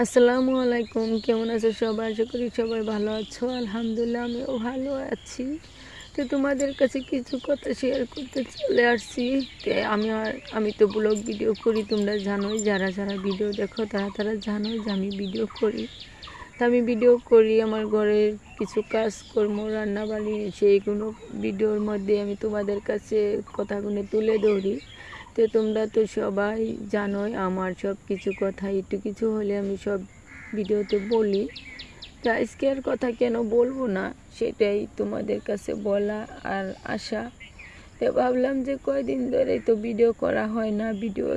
আসসালামু আলাইকুম, কেমন আছো সবাই? আশা করি সবাই ভালো আছো। আলহামদুলিল্লাহ আমিও ভালো আছি। তো তোমাদের কাছে কিছু কথা শেয়ার করতে চলে আসছি। আমি তো ব্লগ ভিডিও করি, তোমরা জানোই, যারা যারা ভিডিও দেখো তারা জানোই যে আমি ভিডিও করি। তো আমি ভিডিও করি আমার ঘরের কিছু কাজকর্ম, রান্নাবাড়ি, সেইগুলো ভিডিওর মধ্যে আমি তোমাদের কাছে কথাগুলো তুলে ধরি। তো তোমরা তো সবাই জানোই আমার সব কিছু কথা একটু কিছু হলে আমি সব ভিডিওতে বলি। তো আজকের কথা কেন বলবো না সেটাই তোমাদের কাছে বলা আর আশা। তো ভাবলাম যে কয়দিন ধরে তো ভিডিও করা হয় না, ভিডিও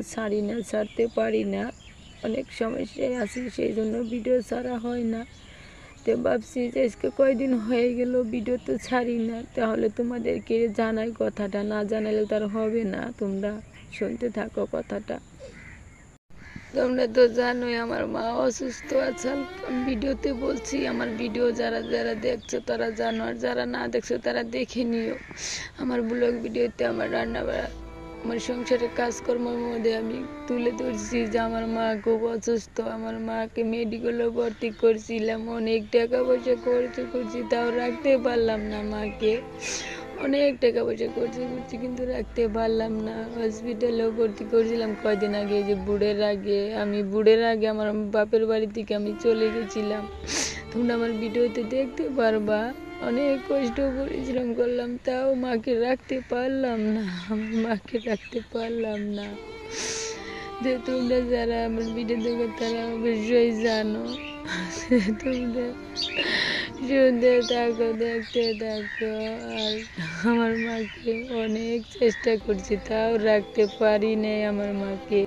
ছাড়তে পারি না, অনেক সমস্যায় আছি, সেই জন্য ভিডিও ছাড়া হয় না। তো ভাবছি যে আজকে কয়দিন হয়ে গেল ভিডিও তো ছাড়ি না, তাহলে তোমাদেরকে জানাই, কথাটা না জানালে তার হবে না। তোমরা শুনতে থাকো কথাটা। তোমরা তো জানোই আমার মা অসুস্থ আছে, ভিডিওতে বলছি। আমার ভিডিও যারা যারা দেখছো তারা জানো, আর যারা না দেখছো তারা দেখে নিও। আমার ব্লগ ভিডিওতে আমার রান্নাবাড়া, আমার সংসারের কাজকর্মের মধ্যে আমি তুলে ধরছি যে আমার মা খুব অসুস্থ। আমার মাকে মেডিকেলে ভর্তি করছিলাম, অনেক টাকা পয়সা খরচ করছি, তাও রাখতে পারলাম না মাকে। অনেক টাকা পয়সা করছি কিন্তু রাখতে পারলাম না। হসপিটালেও ভর্তি করছিলাম কয়দিন আগে, যে বুড়ের আগে আমার বাপের বাড়ি থেকে আমি চলে গেছিলাম। তোমরা আমার ভিডিওতে দেখতে পারবা অনেক কষ্ট পরিশ্রম করলাম, তাও মাকে রাখতে পারলাম না, আমি মাকে রাখতে পারলাম না। যে তোমরা যারা আমার ভিডিও দেখো তারা অবশ্যই জানো। তোমরা শুনতে থাকো, দেখতে থাকো। আর আমার মাকে অনেক চেষ্টা করছি, তাও রাখতে পারি নাই আমার মাকে।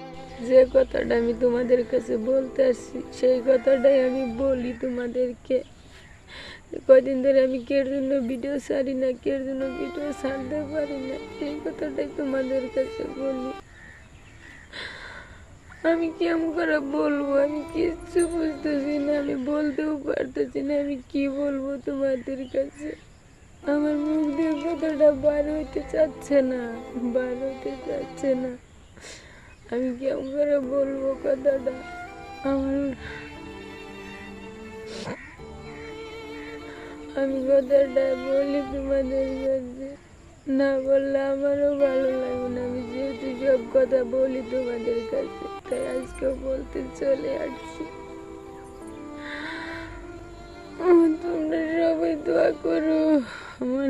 যে কথাটা আমি তোমাদের কাছে বলতে আসছি সেই কথাটাই আমি বলি তোমাদেরকে। কয়দিন ধরে আমি কের জন্য ভিডিও ছাড়ি না, কের জন্য ভিডিও ছাড়তে পারি না, সেই কথাটাই তোমাদের কাছে বলি। আমি কেমন করে বলবো, আমি কিচ্ছু বুঝতেছি না, আমি বলতেও পারতেছি না আমি কি বলবো তোমাদের কাছে। আমার মুখ দিয়ে কথাটা বার হইতে চাচ্ছে না। আমি কেমন করে বলবো কথাটা। আমি কথাটা বলি তোমাদের কাছে, না বললে আমারও ভালো লাগবে না। আমি যেহেতু সব কথা বলি তোমাদের কাছে, তাই আজকেও বলতে চলে আসছি। তোমরা সবাই দোয়া করো আমার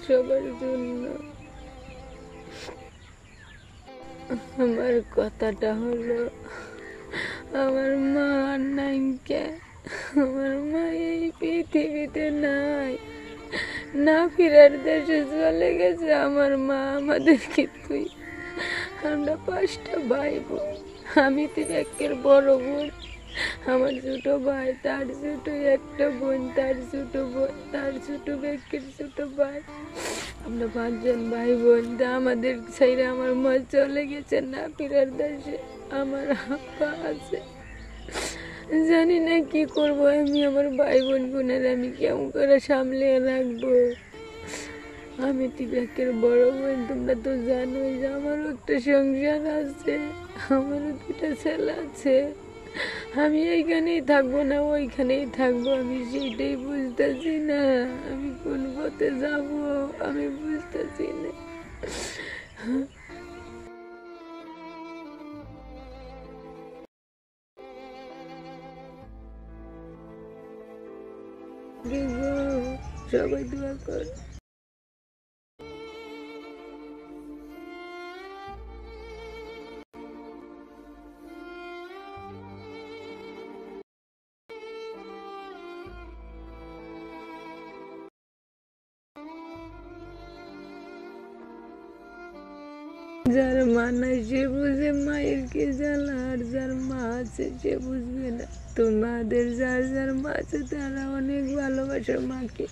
সবার জন্য। আমার কথাটা হলো, আমার মা নাই, আমার মা এই পৃথিবীতে নাই, না ফিরার দেশে চলে গেছে আমার মা আমাদেরকে। আমরা 5টা ভাই বোন, আমি একের বড় বোন, আমার ছোট ভাই, তার ছোট একটা বোন, তার ছোট বোন, তার ছোট বেকের ছোট ভাই, আমরা 5 জন ভাই বোন। আমাদের ছেড়ে আমার মা চলে গেছে না ফিরার দেশে। আমার আপা আছে, জানি না কি করবো আমি, আমার ভাই বোনের আমি কেমন করে সামলে রাখবো। আমি টিবেকের বড় বোন, তোমরা তো জানোই যে আমারও একটা সংসার আছে, আমারও 2টা ছেলে আছে। আমি এইখানেই থাকবো না ওইখানেই থাকবো, আমি সেইটাই বুঝতেছি না। আমি কোন পথে যাব আমি বুঝতেছি না। সবাই দোয়া কর। যার মা নাই সে বুঝে মায়ের কি জ্বালা, আর যার মা আছে সে বুঝবে না। তোমাদের যার যার মা আছে তারা অনেক ভালোবাসার মাকে।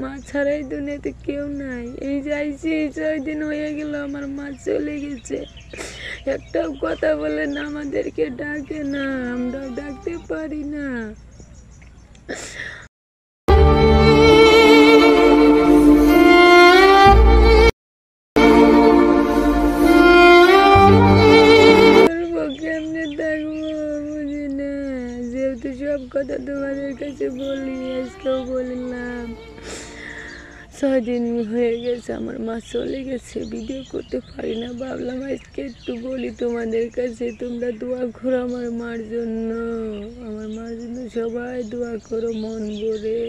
মা ছাড়াই দুনিয়াতে কেউ নাই। এই যাইছি 6 দিন হয়ে গেল, আমার মা চলে গেছে, একটাও কথা বলে না, আমাদেরকে ডাকে না, আমরাও ডাকতে পারি না। কেমনে থাকবো তো সব কথা তোমাদের কাছে বলি, আজকেও বললাম। 6 দিন হয়ে গেছে আমার মা চলে গেছে, ভিডিও করতে পারি না, ভাবলাম আজকে একটু বলি তোমাদের কাছে। তোমরা দোয়া করো আমার মার জন্য, আমার মার জন্য সবাই দোয়া করো মন ভরে।